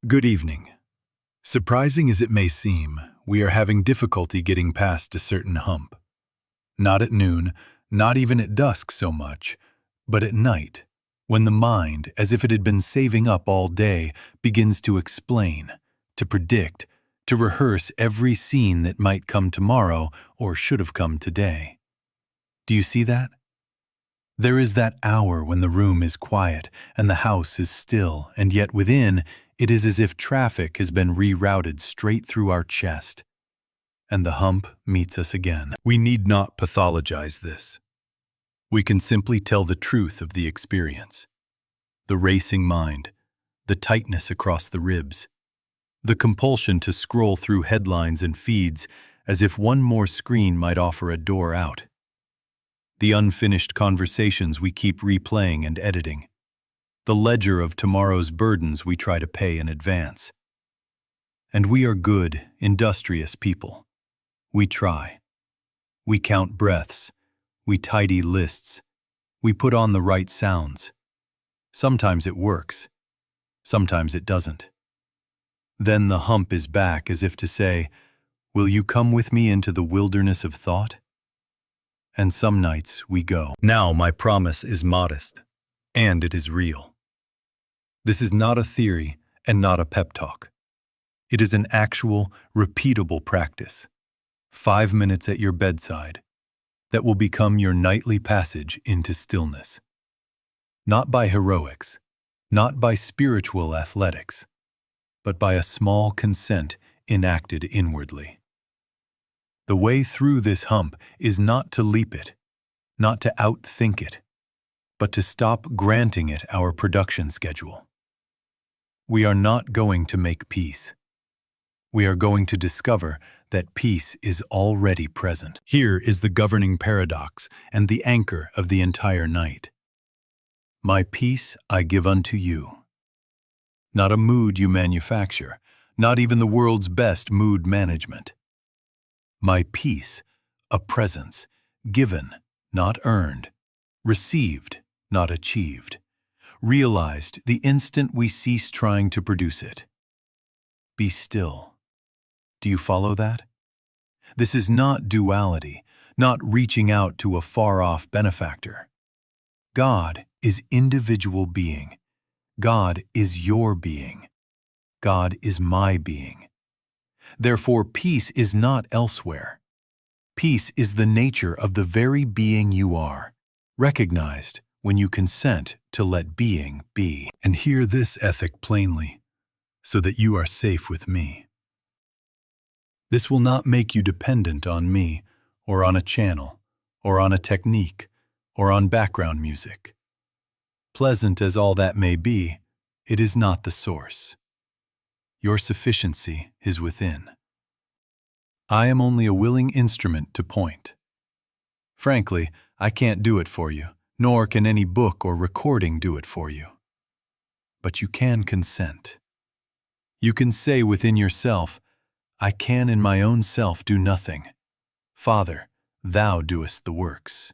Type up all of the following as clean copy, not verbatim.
Good evening. Surprising as it may seem, we are having difficulty getting past a certain hump. Not at noon, not even at dusk so much, but at night, when the mind, as if it had been saving up all day, begins to explain, to predict, to rehearse every scene that might come tomorrow or should have come today. Do you see that? There is that hour when the room is quiet and the house is still, and yet within, it is as if traffic has been rerouted straight through our chest, and the hump meets us again. We need not pathologize this. We can simply tell the truth of the experience. The racing mind, the tightness across the ribs, the compulsion to scroll through headlines and feeds as if one more screen might offer a door out. The unfinished conversations we keep replaying and editing. The ledger of tomorrow's burdens we try to pay in advance. And we are good, industrious people. We try. We count breaths. We tidy lists. We put on the right sounds. Sometimes it works. Sometimes it doesn't. Then the hump is back as if to say, "Will you come with me into the wilderness of thought?" And some nights we go. Now my promise is modest, and it is real. This is not a theory and not a pep talk. It is an actual, repeatable practice, 5 minutes at your bedside, that will become your nightly passage into stillness. Not by heroics, not by spiritual athletics, but by a small consent enacted inwardly. The way through this hump is not to leap it, not to outthink it, but to stop granting it our production schedule. We are not going to make peace. We are going to discover that peace is already present. Here is the governing paradox and the anchor of the entire night. My peace I give unto you. Not a mood you manufacture, not even the world's best mood management. My peace, a presence, given, not earned, received, not achieved, realized the instant we cease trying to produce it. Be still. Do you follow that? This is not duality, not reaching out to a far-off benefactor. God is individual being. God is your being. God is my being. Therefore, peace is not elsewhere. Peace is the nature of the very being you are, recognized when you consent to let being be. And hear this ethic plainly, so that you are safe with me. This will not make you dependent on me, or on a channel, or on a technique, or on background music. Pleasant as all that may be, it is not the source. Your sufficiency is within. I am only a willing instrument to point. Frankly, I can't do it for you, nor can any book or recording do it for you. But you can consent. You can say within yourself, I can in my own self do nothing. Father, thou doest the works.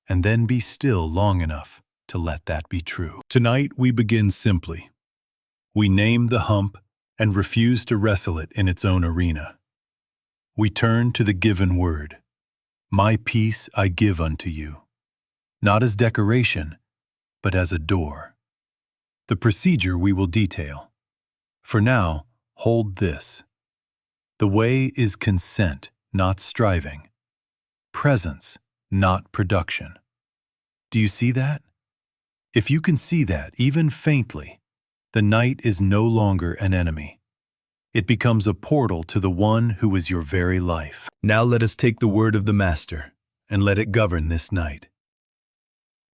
And then be still long enough to let that be true. Tonight we begin simply. We name the hump and refuse to wrestle it in its own arena. We turn to the given word. My peace I give unto you. Not as decoration, but as a door. The procedure we will detail. For now, hold this. The way is consent, not striving. Presence, not production. Do you see that? If you can see that, even faintly, the night is no longer an enemy. It becomes a portal to the one who is your very life. Now let us take the word of the Master, and let it govern this night.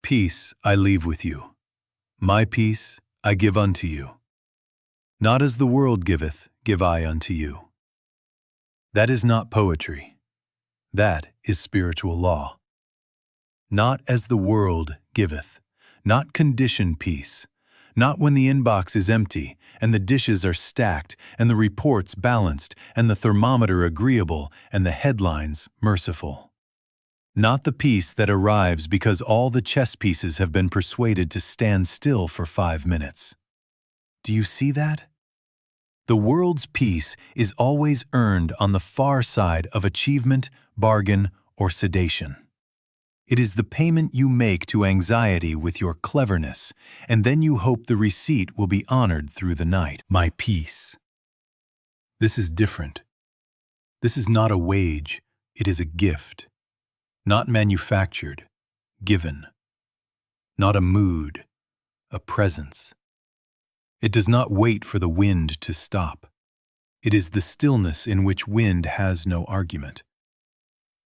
Peace I leave with you. My peace I give unto you. Not as the world giveth, give I unto you. That is not poetry. That is spiritual law. Not as the world giveth, not conditioned peace, not when the inbox is empty and the dishes are stacked and the reports balanced and the thermometer agreeable and the headlines merciful. Not the peace that arrives because all the chess pieces have been persuaded to stand still for 5 minutes. Do you see that? The world's peace is always earned on the far side of achievement, bargain, or sedation. It is the payment you make to anxiety with your cleverness, and then you hope the receipt will be honored through the night. My peace. This is different. This is not a wage, it is a gift. Not manufactured, given. Not a mood, a presence. It does not wait for the wind to stop. It is the stillness in which wind has no argument.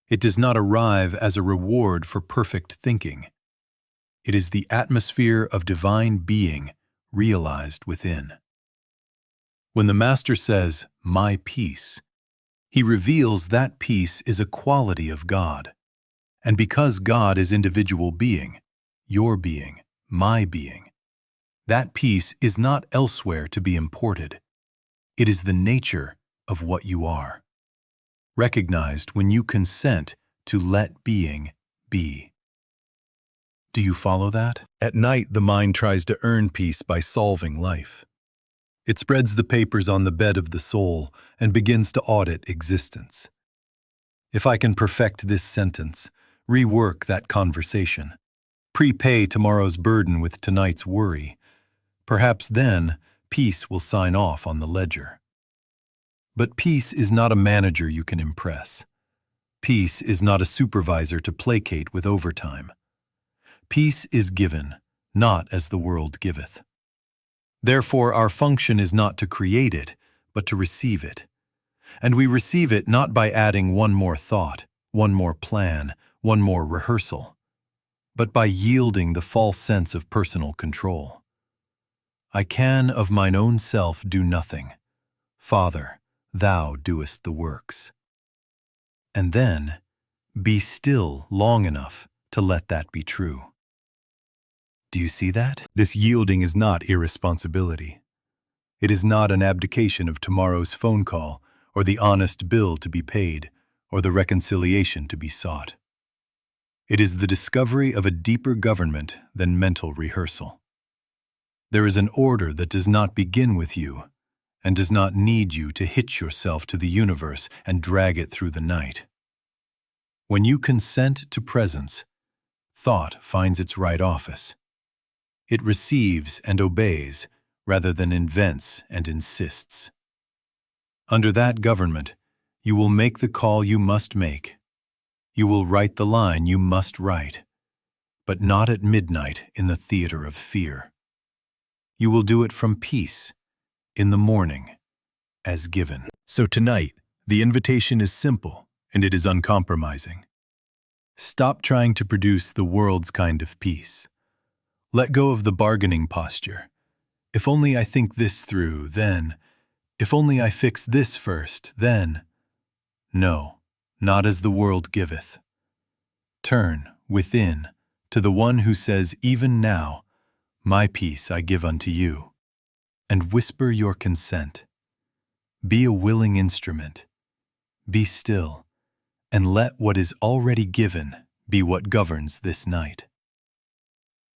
It does not arrive as a reward for perfect thinking. It is the atmosphere of divine being realized within. When the Master says, "My peace," he reveals that peace is a quality of God. And because God is individual being, your being, my being, that peace is not elsewhere to be imported. It is the nature of what you are, recognized when you consent to let being be. Do you follow that? At night, the mind tries to earn peace by solving life. It spreads the papers on the bed of the soul and begins to audit existence. If I can perfect this sentence, rework that conversation, prepay tomorrow's burden with tonight's worry, perhaps then peace will sign off on the ledger. But peace is not a manager you can impress. Peace is not a supervisor to placate with overtime. Peace is given, not as the world giveth. Therefore, our function is not to create it, but to receive it. And we receive it not by adding one more thought, one more plan, one more rehearsal, but by yielding the false sense of personal control. I can of mine own self do nothing. Father, thou doest the works. And then, be still long enough to let that be true. Do you see that? This yielding is not irresponsibility. It is not an abdication of tomorrow's phone call, or the honest bill to be paid, or the reconciliation to be sought. It is the discovery of a deeper government than mental rehearsal. There is an order that does not begin with you, and does not need you to hitch yourself to the universe and drag it through the night. When you consent to presence, thought finds its right office. It receives and obeys rather than invents and insists. Under that government, you will make the call you must make. You will write the line you must write, but not at midnight in the theater of fear. You will do it from peace, in the morning, as given. So tonight, the invitation is simple, and it is uncompromising. Stop trying to produce the world's kind of peace. Let go of the bargaining posture. If only I think this through, then. If only I fix this first, then. No, not as the world giveth. Turn, within, to the one who says, even now, my peace I give unto you, and whisper your consent. Be a willing instrument. Be still, and let what is already given be what governs this night.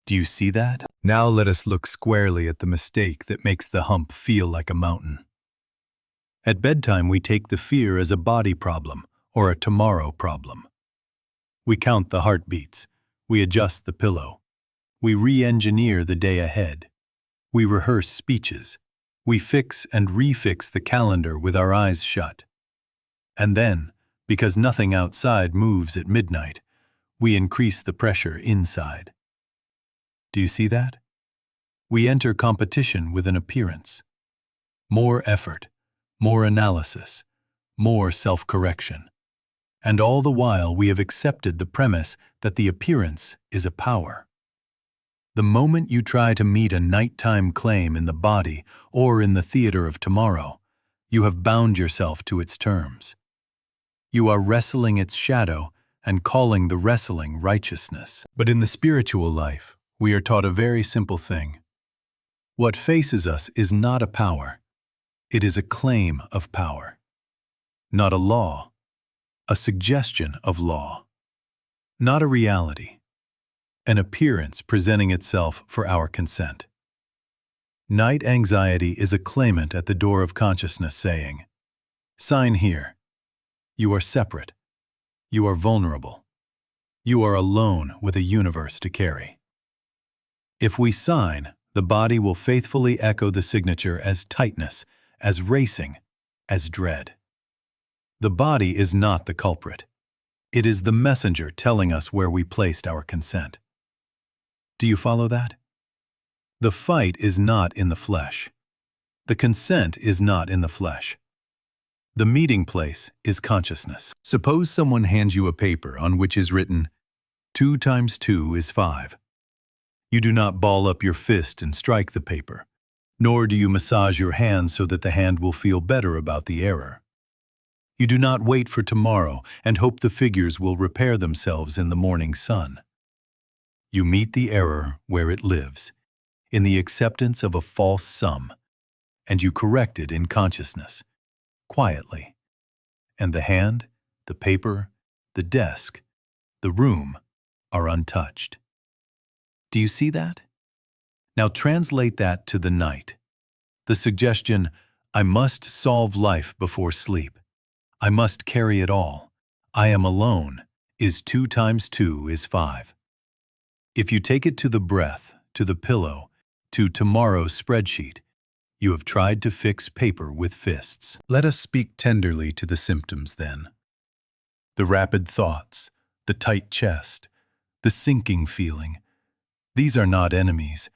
Do you see that? Now let us look squarely at the mistake that makes the hump feel like a mountain. At bedtime, we take the fear as a body problem or a tomorrow problem. We count the heartbeats. We adjust the pillow. We re-engineer the day ahead. We rehearse speeches. We fix and refix the calendar with our eyes shut. And then, because nothing outside moves at midnight, we increase the pressure inside. Do you see that? We enter competition with an appearance. More effort, more analysis, more self-correction. And all the while we have accepted the premise that the appearance is a power. The moment you try to meet a nighttime claim in the body or in the theater of tomorrow, you have bound yourself to its terms. You are wrestling its shadow and calling the wrestling righteousness. But in the spiritual life, we are taught a very simple thing. What faces us is not a power. It is a claim of power. Not a law, a suggestion of law. Not a reality, an appearance presenting itself for our consent. Night anxiety is a claimant at the door of consciousness saying, "Sign here. You are separate. You are vulnerable. You are alone with a universe to carry." If we sign, the body will faithfully echo the signature as tightness, as racing, as dread. The body is not the culprit. It is the messenger telling us where we placed our consent. Do you follow that? The fight is not in the flesh. The consent is not in the flesh. The meeting place is consciousness. Suppose someone hands you a paper on which is written, 2 times 2 is 5. You do not ball up your fist and strike the paper, nor do you massage your hand so that the hand will feel better about the error. You do not wait for tomorrow and hope the figures will repair themselves in the morning sun. You meet the error where it lives, in the acceptance of a false sum, and you correct it in consciousness, quietly. And the hand, the paper, the desk, the room are untouched. Do you see that? Now translate that to the night. The suggestion, "I must solve life before sleep. I must carry it all. I am alone," is 2 times 2 is 5. If you take it to the breath, to the pillow, to tomorrow's spreadsheet, you have tried to fix paper with fists. Let us speak tenderly to the symptoms then. The rapid thoughts, the tight chest, the sinking feeling. These are not enemies.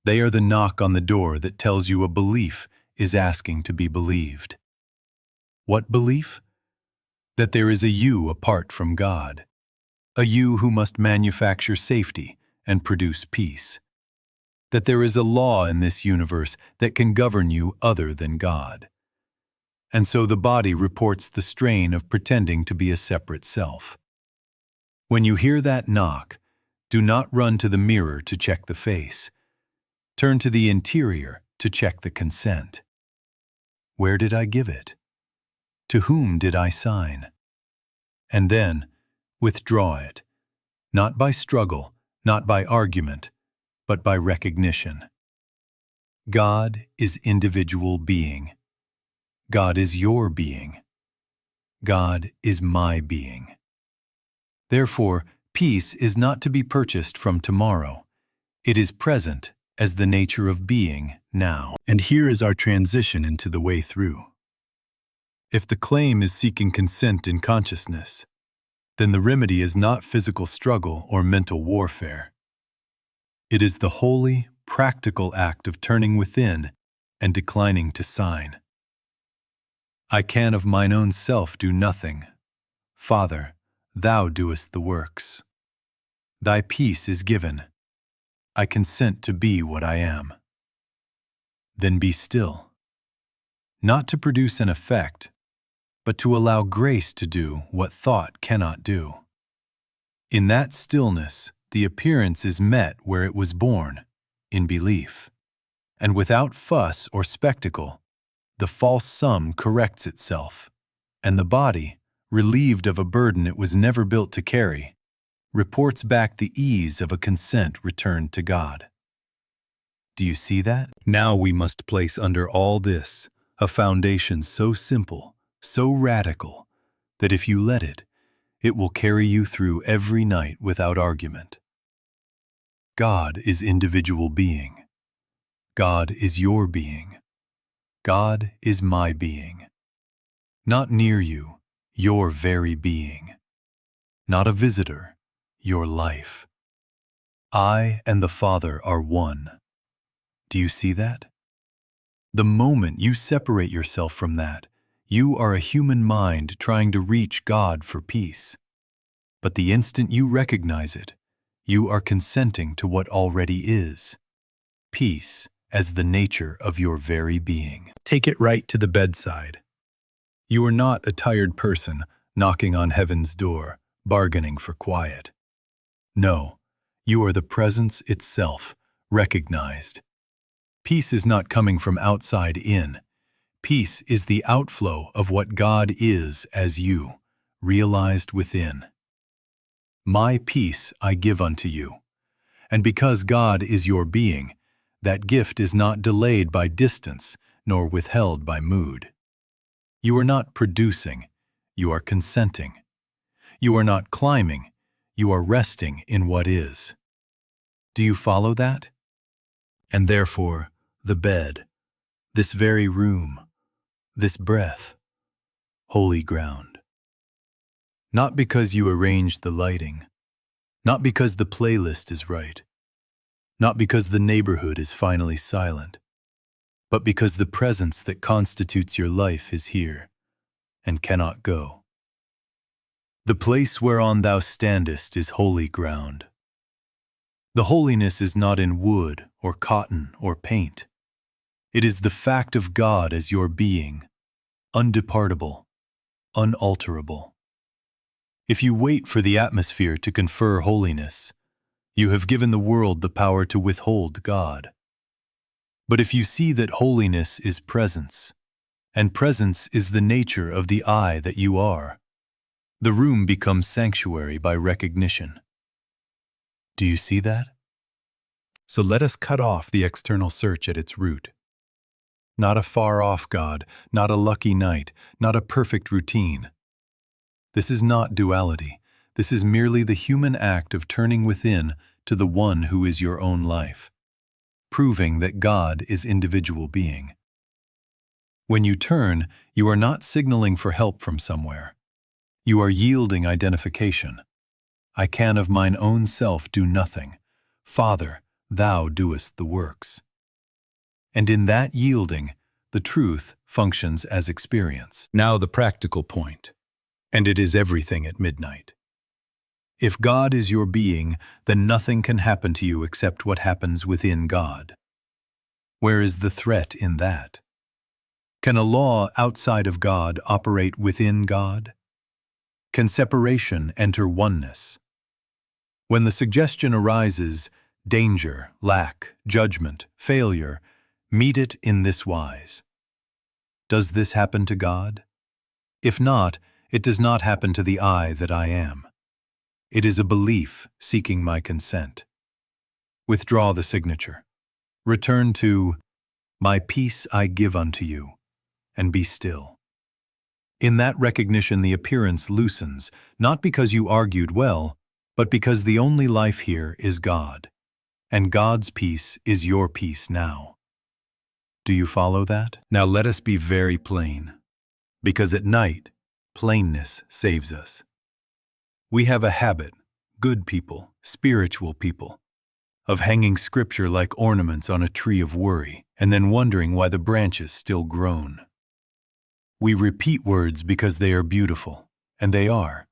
They are the knock on the door that tells you a belief is asking to be believed. What belief? That there is a you apart from God, a you who must manufacture safety and produce peace. That there is a law in this universe that can govern you other than God. And so the body reports the strain of pretending to be a separate self. When you hear that knock, do not run to the mirror to check the face. Turn to the interior to check the consent. Where did I give it? To whom did I sign? And then, withdraw it, not by struggle, not by argument, but by recognition. God is individual being. God is your being. God is my being. Therefore, peace is not to be purchased from tomorrow. It is present as the nature of being now. And here is our transition into the way through. If the claim is seeking consent in consciousness, then the remedy is not physical struggle or mental warfare. It is the holy, practical act of turning within and declining to sign. I can of mine own self do nothing. Father, thou doest the works. Thy peace is given. I consent to be what I am. Then be still. Not to produce an effect, but to allow grace to do what thought cannot do. In that stillness, the appearance is met where it was born, in belief. And without fuss or spectacle, the false sum corrects itself, and the body, relieved of a burden it was never built to carry, reports back the ease of a consent returned to God. Do you see that? Now we must place under all this a foundation so simple, so radical, that if you let it, it will carry you through every night without argument. God is individual being. God is your being. God is my being. Not near you, your very being. Not a visitor, your life. I and the Father are one. Do you see that? The moment you separate yourself from that, you are a human mind trying to reach God for peace. But the instant you recognize it, you are consenting to what already is, peace as the nature of your very being. Take it right to the bedside. You are not a tired person knocking on heaven's door, bargaining for quiet. No, you are the presence itself, recognized. Peace is not coming from outside in. Peace is the outflow of what God is as you, realized within. My peace I give unto you. And because God is your being, That gift is not delayed by distance, nor withheld by mood. You are not producing, you are consenting. You are not climbing, you are resting in what is. Do you follow that? And therefore, the bed, this very room, this breath, holy ground. Not because you arranged the lighting, not because the playlist is right, not because the neighborhood is finally silent, but because the presence that constitutes your life is here and cannot go. The place whereon thou standest is holy ground. The holiness is not in wood or cotton or paint. It is the fact of God as your being, undepartable, unalterable. If you wait for the atmosphere to confer holiness, you have given the world the power to withhold God. But if you see that holiness is presence, and presence is the nature of the I that you are, the room becomes sanctuary by recognition. Do you see that? So let us cut off the external search at its root. Not a far-off God, not a lucky night, not a perfect routine. This is not duality. This is merely the human act of turning within to the one who is your own life, proving that God is individual being. When you turn, you are not signaling for help from somewhere. You are yielding identification. I can of mine own self do nothing. Father, thou doest the works. And in that yielding, the truth functions as experience. Now the practical point, and it is everything at midnight. If God is your being, then nothing can happen to you except what happens within God. Where is the threat in that? Can a law outside of God operate within God? Can separation enter oneness? When the suggestion arises, danger, lack, judgment, failure, meet it in this wise. Does this happen to God? If not, it does not happen to the I that I am. It is a belief seeking my consent. Withdraw the signature. Return to, my peace I give unto you, and be still. In that recognition the appearance loosens, not because you argued well, but because the only life here is God, and God's peace is your peace now. Do you follow that? Now let us be very plain, because at night, plainness saves us. We have a habit, good people, spiritual people, of hanging scripture like ornaments on a tree of worry, and then wondering why the branches still groan. We repeat words because they are beautiful, and they are.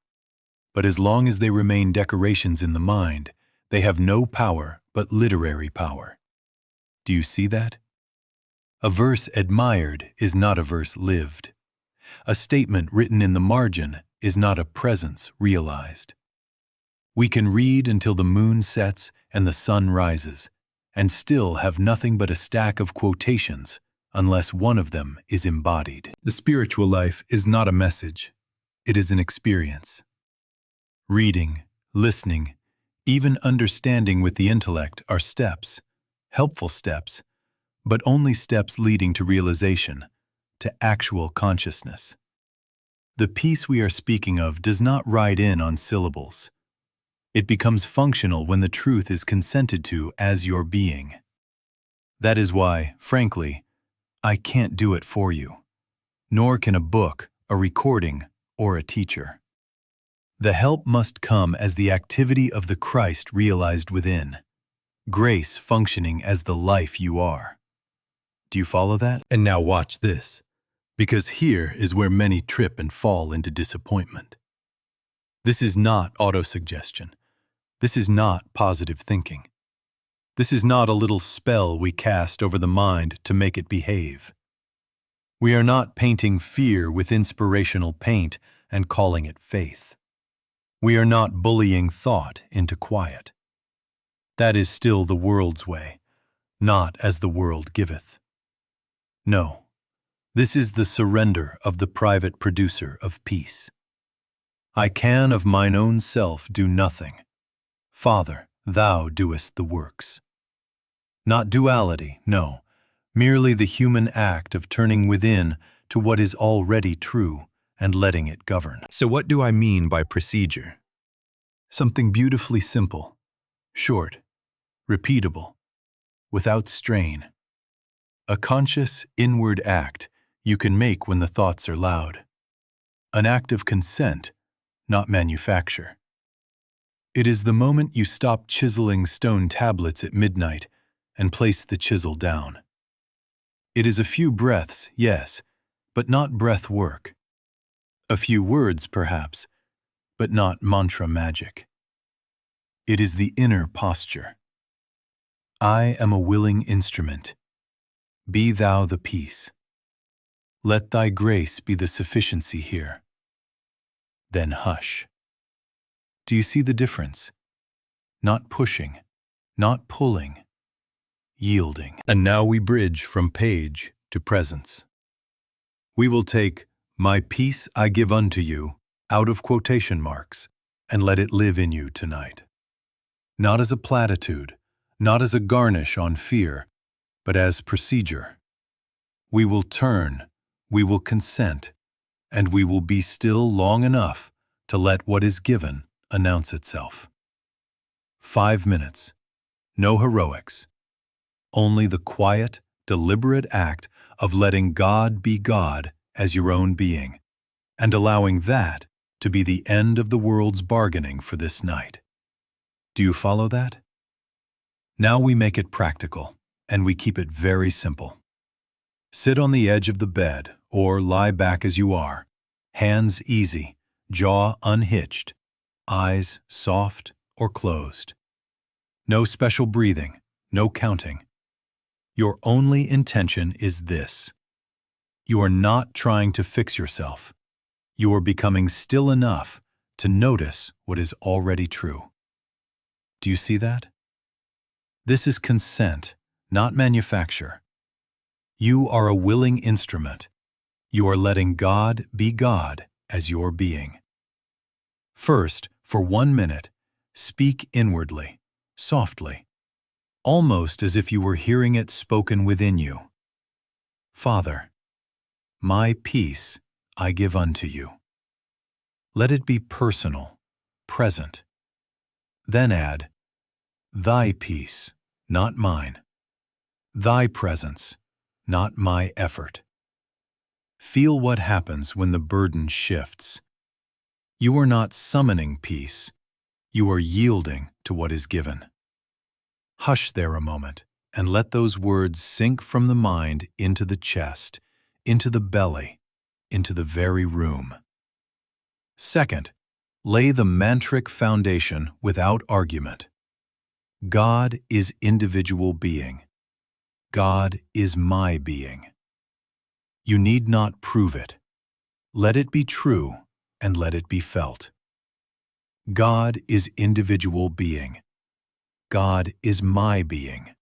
But as long as they remain decorations in the mind, they have no power but literary power. Do you see that? A verse admired is not a verse lived. A statement written in the margin is not a presence realized. We can read until the moon sets and the sun rises, and still have nothing but a stack of quotations unless one of them is embodied. The spiritual life is not a message. It is an experience. Reading, listening, even understanding with the intellect are steps, helpful steps, but only steps leading to realization, to actual consciousness. The peace we are speaking of does not ride in on syllables. It becomes functional when the truth is consented to as your being. That is why, frankly, I can't do it for you, nor can a book, a recording, or a teacher. The help must come as the activity of the Christ realized within, grace functioning as the life you are. Do you follow that? And now watch this, because here is where many trip and fall into disappointment. This is not autosuggestion. This is not positive thinking. This is not a little spell we cast over the mind to make it behave. We are not painting fear with inspirational paint and calling it faith. We are not bullying thought into quiet. That is still the world's way, not as the world giveth. No, this is the surrender of the private producer of peace. I can of mine own self do nothing. Father, thou doest the works. Not duality, no, merely the human act of turning within to what is already true and letting it govern. So what do I mean by procedure? Something beautifully simple, short, repeatable, without strain. A conscious, inward act you can make when the thoughts are loud. An act of consent, not manufacture. It is the moment you stop chiseling stone tablets at midnight and place the chisel down. It is a few breaths, yes, but not breath work. A few words, perhaps, but not mantra magic. It is the inner posture. I am a willing instrument. Be thou the peace. Let thy grace be the sufficiency here. Then hush. Do you see the difference? Not pushing, not pulling, yielding. And now we bridge from page to presence. We will take "my peace I give unto you" out of quotation marks and let it live in you tonight. Not as a platitude, not as a garnish on fear, but as procedure. We will turn, we will consent, and we will be still long enough to let what is given announce itself. 5 minutes. No heroics. Only the quiet, deliberate act of letting God be God as your own being, and allowing that to be the end of the world's bargaining for this night. Do you follow that? Now we make it practical, and we keep it very simple. Sit on the edge of the bed, or lie back as you are, hands easy, jaw unhitched, eyes soft or closed. No special breathing, no counting. Your only intention is this. You are not trying to fix yourself. You are becoming still enough to notice what is already true. Do you see that? This is consent, not manufacture. You are a willing instrument. You are letting God be God as your being. First, for 1 minute, speak inwardly, softly, almost as if you were hearing it spoken within you. Father, my peace I give unto you. Let it be personal, present. Then add, thy peace, not mine. Thy presence, not my effort. Feel what happens when the burden shifts. You are not summoning peace. You are yielding to what is given. Hush there a moment and let those words sink from the mind into the chest, into the belly, into the very room. Second, lay the mantric foundation without argument. God is individual being. God is my being. You need not prove it. Let it be true and let it be felt. God is individual being. God is my being.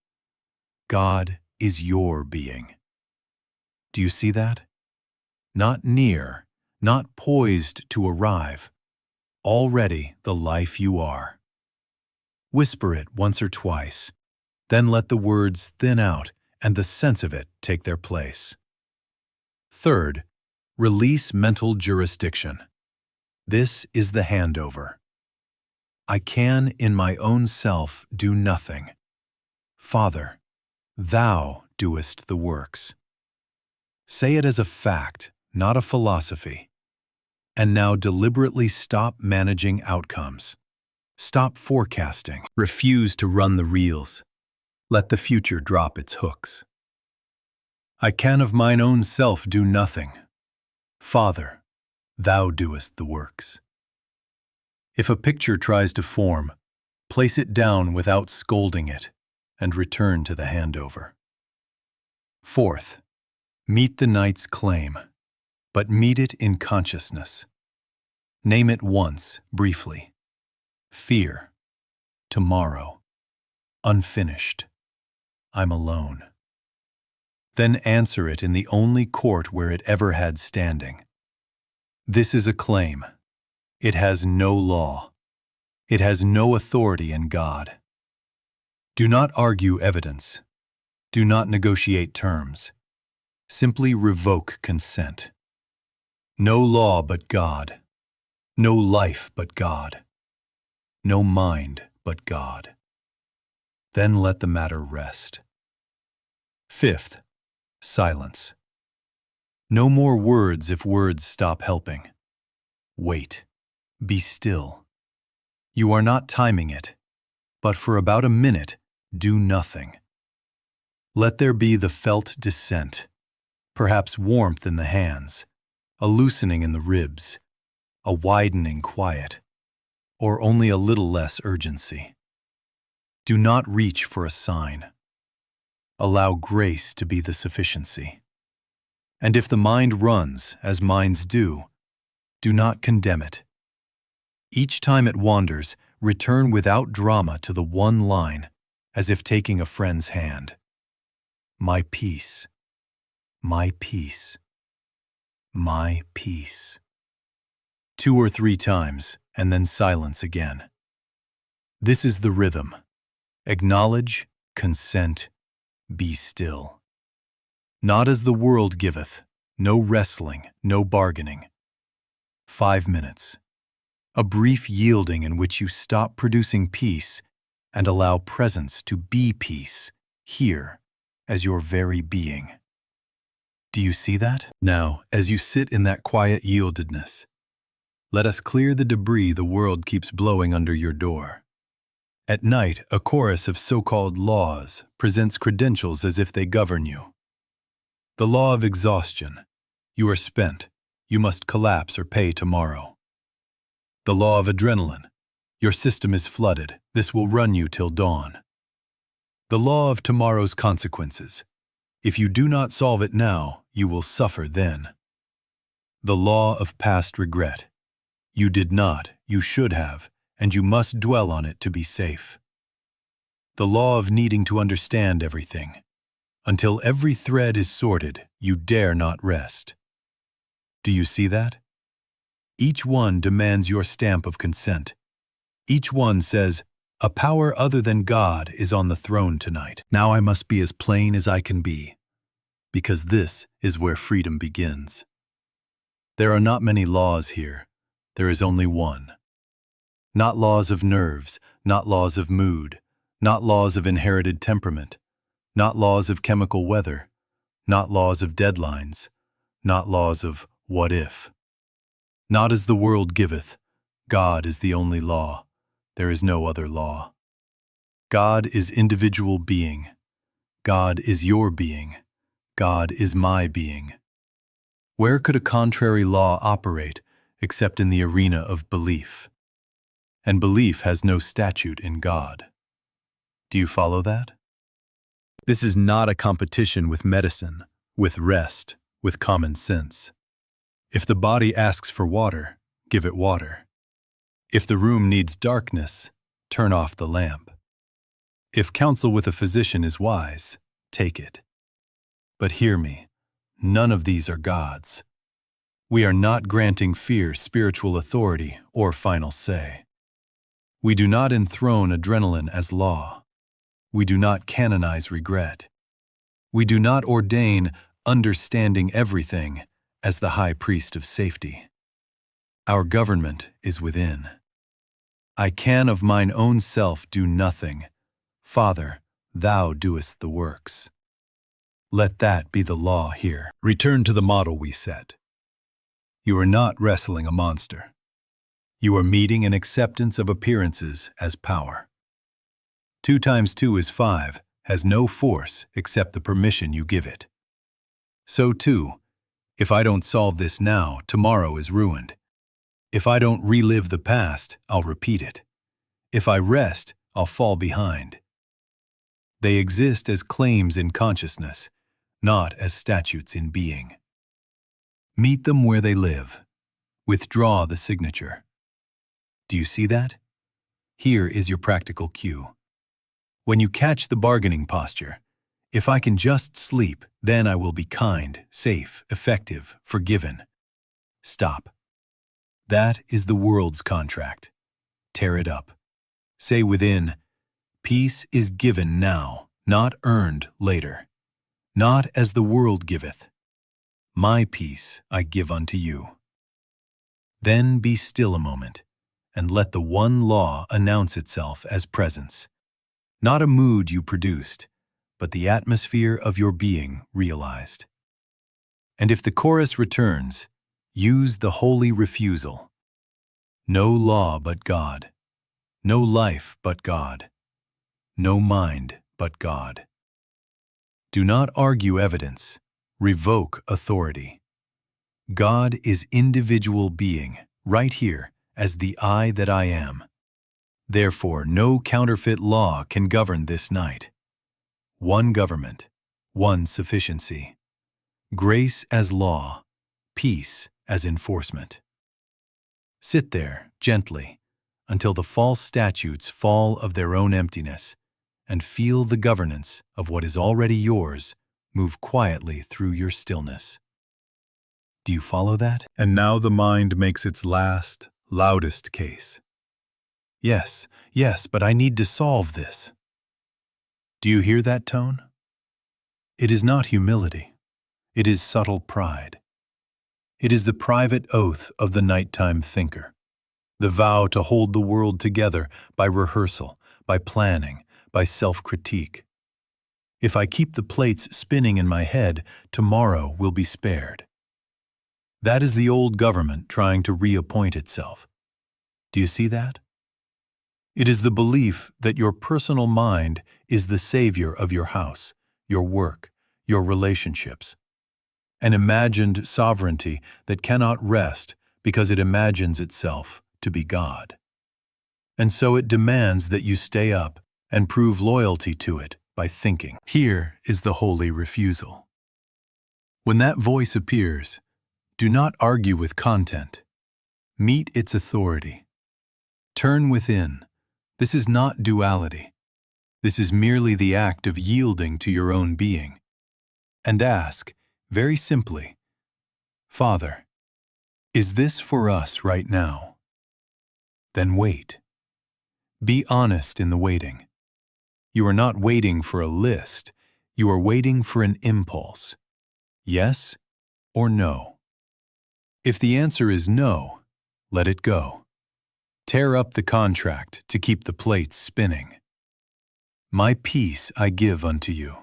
God is your being. Do you see that? Not near, not poised to arrive. Already the life you are. Whisper it once or twice, then let the words thin out and the sense of it take their place. Third, release mental jurisdiction. This is the handover. I can in my own self do nothing. Father, thou doest the works. Say it as a fact, not a philosophy. And now deliberately stop managing outcomes. Stop forecasting. Refuse to run the reels. Let the future drop its hooks. I can of mine own self do nothing. Father, thou doest the works. If a picture tries to form, place it down without scolding it, and return to the handover. Fourth, meet the night's claim, but meet it in consciousness. Name it once, briefly. Fear. Tomorrow. Unfinished. I'm alone. Then answer it in the only court where it ever had standing. This is a claim. It has no law. It has no authority in God. Do not argue evidence. Do not negotiate terms. Simply revoke consent. No law but God. No life but God. No mind but God. Then let the matter rest. Fifth, silence. No more words if words stop helping. Wait. Be still. You are not timing it, but for about a minute, do nothing. Let there be the felt descent, perhaps warmth in the hands, a loosening in the ribs, a widening quiet, or only a little less urgency. Do not reach for a sign. Allow grace to be the sufficiency. And if the mind runs, as minds do not condemn it. Each time it wanders, return without drama to the one line, as if taking a friend's hand. My peace, my peace, my peace. 2 or 3 times, and then silence again. This is the rhythm. Acknowledge, consent, be still. Not as the world giveth, no wrestling, no bargaining. 5 minutes. A brief yielding in which you stop producing peace and allow presence to be peace, here, as your very being. Do you see that? Now, as you sit in that quiet yieldedness, let us clear the debris the world keeps blowing under your door. At night, a chorus of so-called laws presents credentials as if they govern you. The law of exhaustion. You are spent. You must collapse or pay tomorrow. The law of adrenaline. Your system is flooded. This will run you till dawn. The law of tomorrow's consequences. If you do not solve it now, you will suffer then. The law of past regret. You did not, you should have, and you must dwell on it to be safe. The law of needing to understand everything. Until every thread is sorted, you dare not rest. Do you see that? Each one demands your stamp of consent. Each one says, a power other than God is on the throne tonight. Now I must be as plain as I can be, because this is where freedom begins. There are not many laws here. There is only one. Not laws of nerves, not laws of mood, not laws of inherited temperament, not laws of chemical weather, not laws of deadlines, not laws of what if. Not as the world giveth, God is the only law. There is no other law. God is individual being. God is your being. God is my being. Where could a contrary law operate except in the arena of belief? And belief has no statute in God. Do you follow that? This is not a competition with medicine, with rest, with common sense. If the body asks for water, give it water. If the room needs darkness, turn off the lamp. If counsel with a physician is wise, take it. But hear me, none of these are God's. We are not granting fear spiritual authority or final say. We do not enthrone adrenaline as law. We do not canonize regret. We do not ordain understanding everything as the high priest of safety. Our government is within. I can of mine own self do nothing. Father, thou doest the works. Let that be the law here. Return to the model we set. You are not wrestling a monster. You are meeting an acceptance of appearances as power. 2 times 2 is 5 has no force except the permission you give it. So too, if I don't solve this now, tomorrow is ruined. If I don't relive the past, I'll repeat it. If I rest, I'll fall behind. They exist as claims in consciousness, not as statutes in being. Meet them where they live. Withdraw the signature. Do you see that? Here is your practical cue. When you catch the bargaining posture, if I can just sleep, then I will be kind, safe, effective, forgiven. Stop. That is the world's contract. Tear it up. Say within, peace is given now, not earned later, not as the world giveth. My peace I give unto you. Then be still a moment, and let the one law announce itself as presence, not a mood you produced, but the atmosphere of your being realized. And if the chorus returns, use the holy refusal. No law but God, no life but God, no mind but God. Do not argue evidence, revoke authority. God is individual being, right here, as the I that I am. Therefore, no counterfeit law can govern this night. One government, one sufficiency. Grace as law, peace as enforcement. Sit there, gently, until the false statutes fall of their own emptiness, and feel the governance of what is already yours move quietly through your stillness. Do you follow that? And now the mind makes its last, loudest case. Yes, but I need to solve this. Do you hear that tone? It is not humility. It is subtle pride. It is the private oath of the nighttime thinker, the vow to hold the world together by rehearsal, by planning, by self-critique. If I keep the plates spinning in my head, tomorrow will be spared. That is the old government trying to reappoint itself. Do you see that? It is the belief that your personal mind is the savior of your house, your work, your relationships. An imagined sovereignty that cannot rest because it imagines itself to be God. And so it demands that you stay up and prove loyalty to it by thinking. Here is the holy refusal. When that voice appears, do not argue with content. Meet its authority. Turn within. This is not duality. This is merely the act of yielding to your own being. And ask, very simply, Father, is this for us right now? Then wait. Be honest in the waiting. You are not waiting for a list. You are waiting for an impulse. Yes or no? If the answer is no, let it go. Tear up the contract to keep the plates spinning. My peace I give unto you.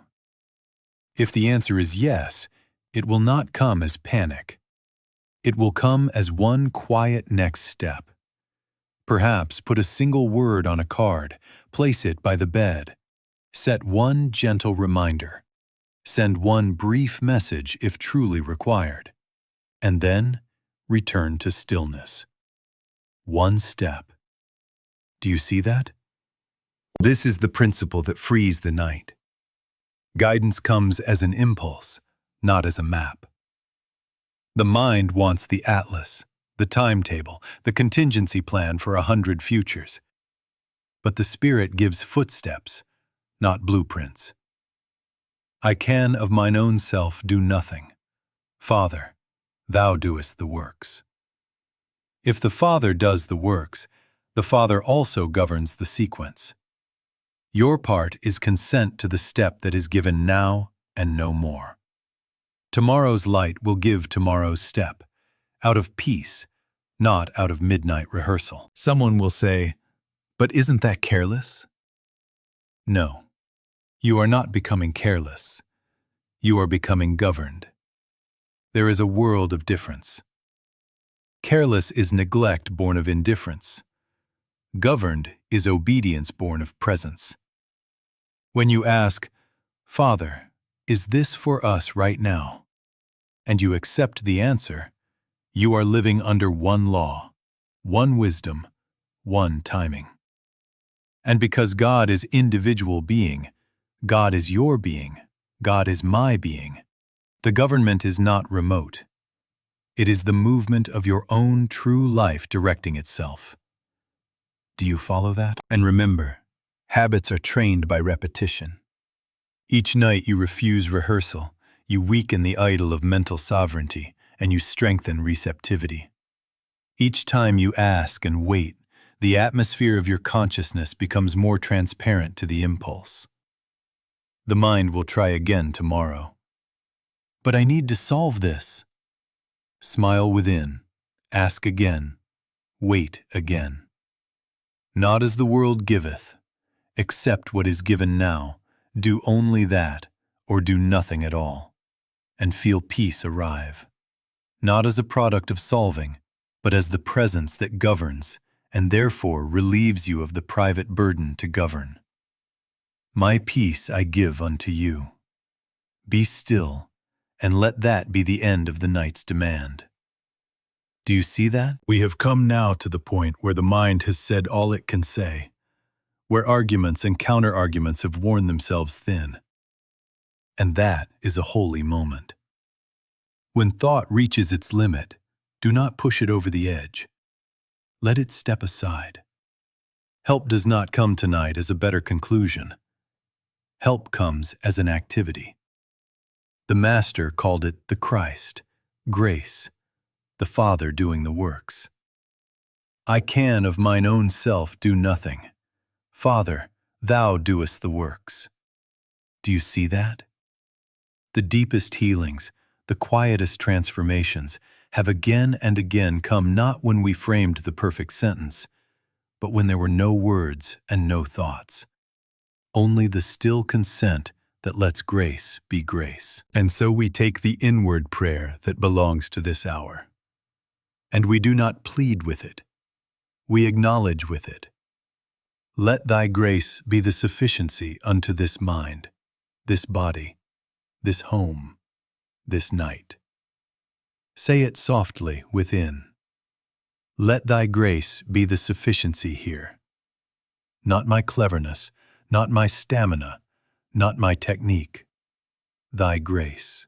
If the answer is yes, it will not come as panic. It will come as one quiet next step. Perhaps put a single word on a card, place it by the bed. Set one gentle reminder. Send one brief message if truly required. And then return to stillness. One step. Do you see that? This is the principle that frees the night. Guidance comes as an impulse, not as a map. The mind wants the atlas, the timetable, the contingency plan for 100 futures. But the spirit gives footsteps, not blueprints. I can of mine own self do nothing. Father, thou doest the works. If the Father does the works, the Father also governs the sequence. Your part is consent to the step that is given now and no more. Tomorrow's light will give tomorrow's step, out of peace, not out of midnight rehearsal. Someone will say, but isn't that careless? No, you are not becoming careless. You are becoming governed. There is a world of difference. Careless is neglect born of indifference. Governed is obedience born of presence. When you ask, Father, is this for us right now? And you accept the answer, you are living under one law, one wisdom, one timing. And because God is individual being, God is your being, God is my being, the government is not remote. It is the movement of your own true life directing itself. Do you follow that? And remember, habits are trained by repetition. Each night you refuse rehearsal, you weaken the idol of mental sovereignty, and you strengthen receptivity. Each time you ask and wait, the atmosphere of your consciousness becomes more transparent to the impulse. The mind will try again tomorrow. But I need to solve this. Smile within. Ask again. Wait again. Not as the world giveth. Accept what is given now. Do only that, or do nothing at all. And feel peace arrive. Not as a product of solving, but as the presence that governs, and therefore relieves you of the private burden to govern. My peace I give unto you. Be still, and let that be the end of the night's demand. Do you see that? We have come now to the point where the mind has said all it can say, where arguments and counter-arguments have worn themselves thin. And that is a holy moment. When thought reaches its limit, do not push it over the edge. Let it step aside. Help does not come tonight as a better conclusion. Help comes as an activity. The Master called it the Christ, grace, the Father doing the works. I can of mine own self do nothing. Father, thou doest the works. Do you see that? The deepest healings, the quietest transformations, have again and again come not when we framed the perfect sentence, but when there were no words and no thoughts. Only the still consent that lets grace be grace. And so we take the inward prayer that belongs to this hour. And we do not plead with it. We acknowledge with it. Let thy grace be the sufficiency unto this mind, this body, this home, this night. Say it softly within. Let thy grace be the sufficiency here. Not my cleverness, not my stamina, not my technique. Thy grace.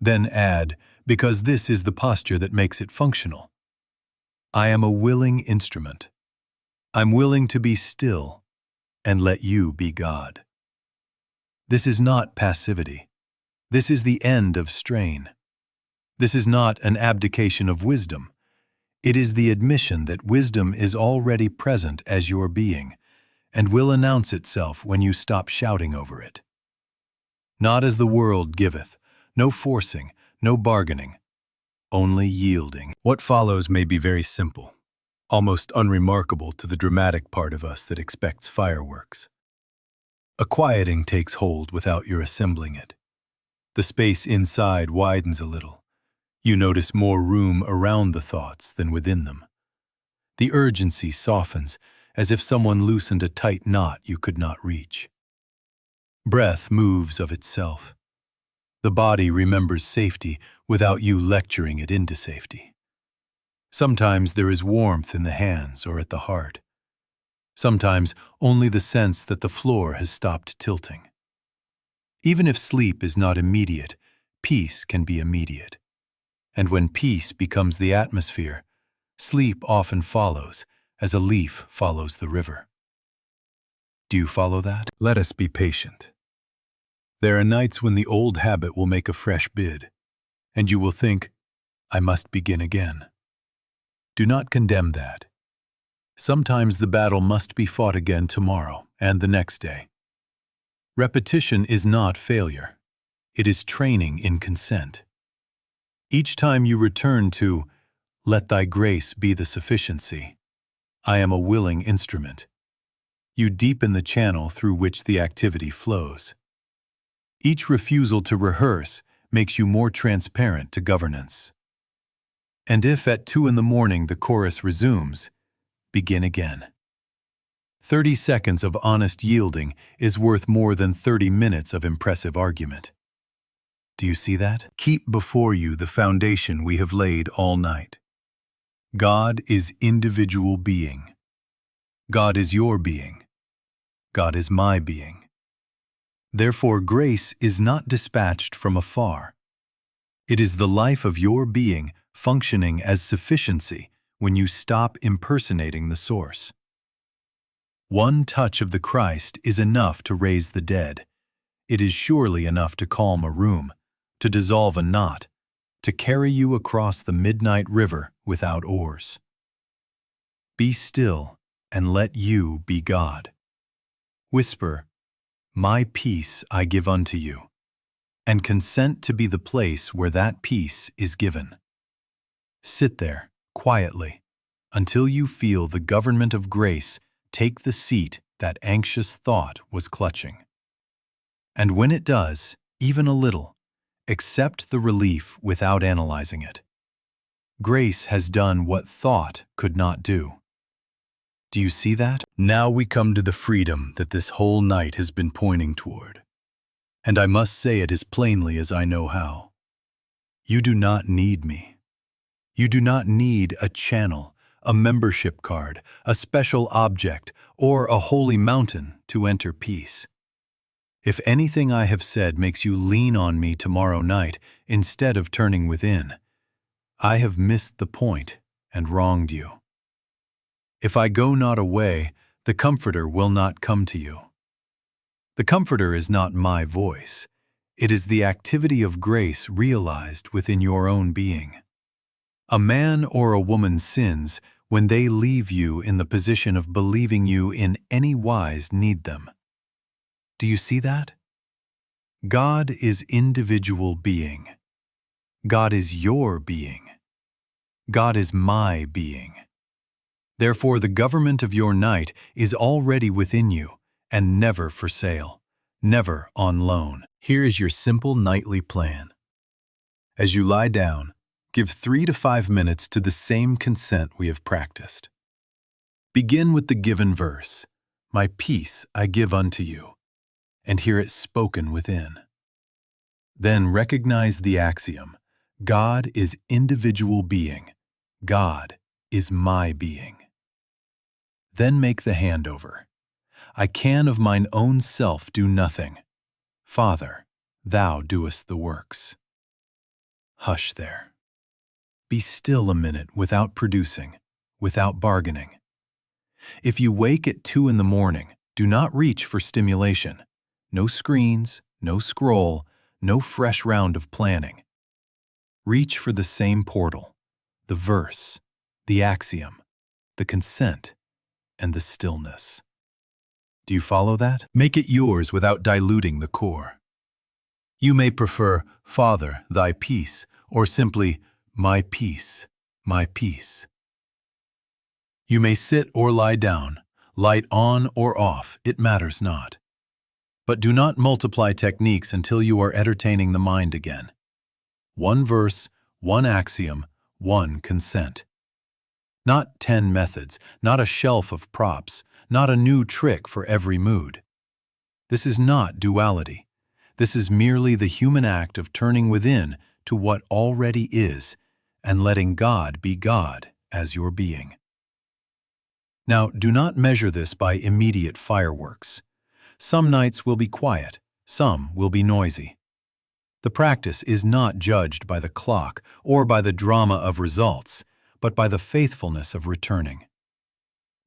Then add, because this is the posture that makes it functional. I am a willing instrument. I'm willing to be still and let you be God. This is not passivity. This is the end of strain. This is not an abdication of wisdom. It is the admission that wisdom is already present as your being and will announce itself when you stop shouting over it. Not as the world giveth, no forcing, no bargaining, only yielding. What follows may be very simple, almost unremarkable to the dramatic part of us that expects fireworks. A quieting takes hold without your assembling it. The space inside widens a little. You notice more room around the thoughts than within them. The urgency softens, as if someone loosened a tight knot you could not reach. Breath moves of itself. The body remembers safety without you lecturing it into safety. Sometimes there is warmth in the hands or at the heart. Sometimes only the sense that the floor has stopped tilting. Even if sleep is not immediate, peace can be immediate. And when peace becomes the atmosphere, sleep often follows, as a leaf follows the river. Do you follow that? Let us be patient. There are nights when the old habit will make a fresh bid, and you will think, I must begin again. Do not condemn that. Sometimes the battle must be fought again tomorrow and the next day. Repetition is not failure. It is training in consent. Each time you return to, let thy grace be the sufficiency, I am a willing instrument, you deepen the channel through which the activity flows. Each refusal to rehearse makes you more transparent to governance. And if at 2 a.m. the chorus resumes, begin again. 30 seconds of honest yielding is worth more than 30 minutes of impressive argument. Do you see that? Keep before you the foundation we have laid all night. God is individual being. God is your being. God is my being. Therefore, grace is not dispatched from afar. It is the life of your being functioning as sufficiency when you stop impersonating the source. One touch of the Christ is enough to raise the dead. It is surely enough to calm a room, to dissolve a knot, to carry you across the midnight river without oars. Be still and let you be God. Whisper, My peace I give unto you, and consent to be the place where that peace is given. Sit there, quietly, until you feel the government of grace take the seat that anxious thought was clutching. And when it does, even a little, accept the relief without analyzing it. Grace has done what thought could not do. Do you see that? Now we come to the freedom that this whole night has been pointing toward. And I must say it as plainly as I know how. You do not need me. You do not need a channel, a membership card, a special object, or a holy mountain to enter peace. If anything I have said makes you lean on me tomorrow night instead of turning within, I have missed the point and wronged you. If I go not away, the Comforter will not come to you. The Comforter is not my voice. It is the activity of grace realized within your own being. A man or a woman sins when they leave you in the position of believing you in any wise need them. Do you see that? God is individual being. God is your being. God is my being. Therefore, the government of your night is already within you and never for sale, never on loan. Here is your simple nightly plan. As you lie down, give 3 to 5 minutes to the same consent we have practiced. Begin with the given verse, "My peace I give unto you," and hear it spoken within. Then recognize the axiom, God is individual being. God is my being. Then make the handover. I can of mine own self do nothing. Father, thou doest the works. Hush there. Be still a minute without producing, without bargaining. If you wake at 2 in the morning, do not reach for stimulation. No screens, no scroll, no fresh round of planning. Reach for the same portal, the verse, the axiom, the consent, and the stillness. Do you follow that? Make it yours without diluting the core. You may prefer, Father, thy peace, or simply, my peace, my peace. You may sit or lie down, light on or off, it matters not. But do not multiply techniques until you are entertaining the mind again. One verse, one axiom, one consent. Not 10 methods, not a shelf of props, not a new trick for every mood. This is not duality. This is merely the human act of turning within to what already is and letting God be God as your being. Now, do not measure this by immediate fireworks. Some nights will be quiet, some will be noisy. The practice is not judged by the clock or by the drama of results, but by the faithfulness of returning.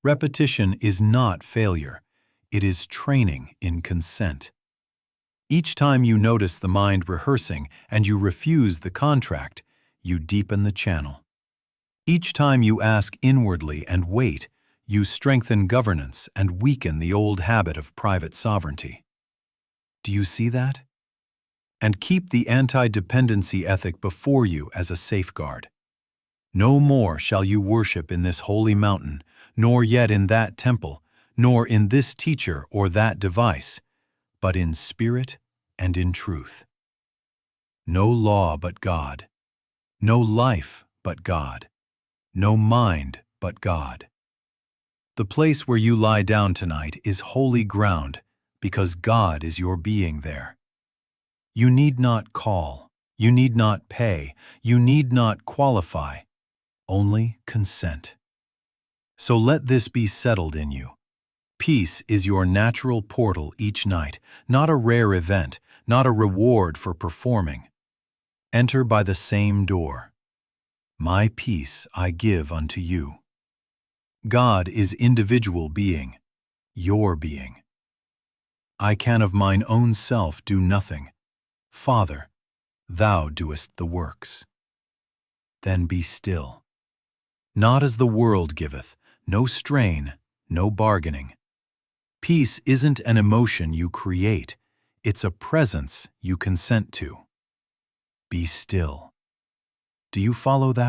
Repetition is not failure, it is training in consent. Each time you notice the mind rehearsing and you refuse the contract, you deepen the channel. Each time you ask inwardly and wait, you strengthen governance and weaken the old habit of private sovereignty. Do you see that? And keep the anti-dependency ethic before you as a safeguard. No more shall you worship in this holy mountain, nor yet in that temple, nor in this teacher or that device, but in spirit and in truth. No law but God, no life but God, no mind but God. The place where you lie down tonight is holy ground because God is your being there. You need not call, you need not pay, you need not qualify. Only consent. So let this be settled in you. Peace is your natural portal each night, not a rare event, not a reward for performing. Enter by the same door. My peace I give unto you. God is individual being, your being. I can of mine own self do nothing. Father, thou doest the works. Then be still. Not as the world giveth, no strain, no bargaining. Peace isn't an emotion you create, it's a presence you consent to. Be still. Do you follow that?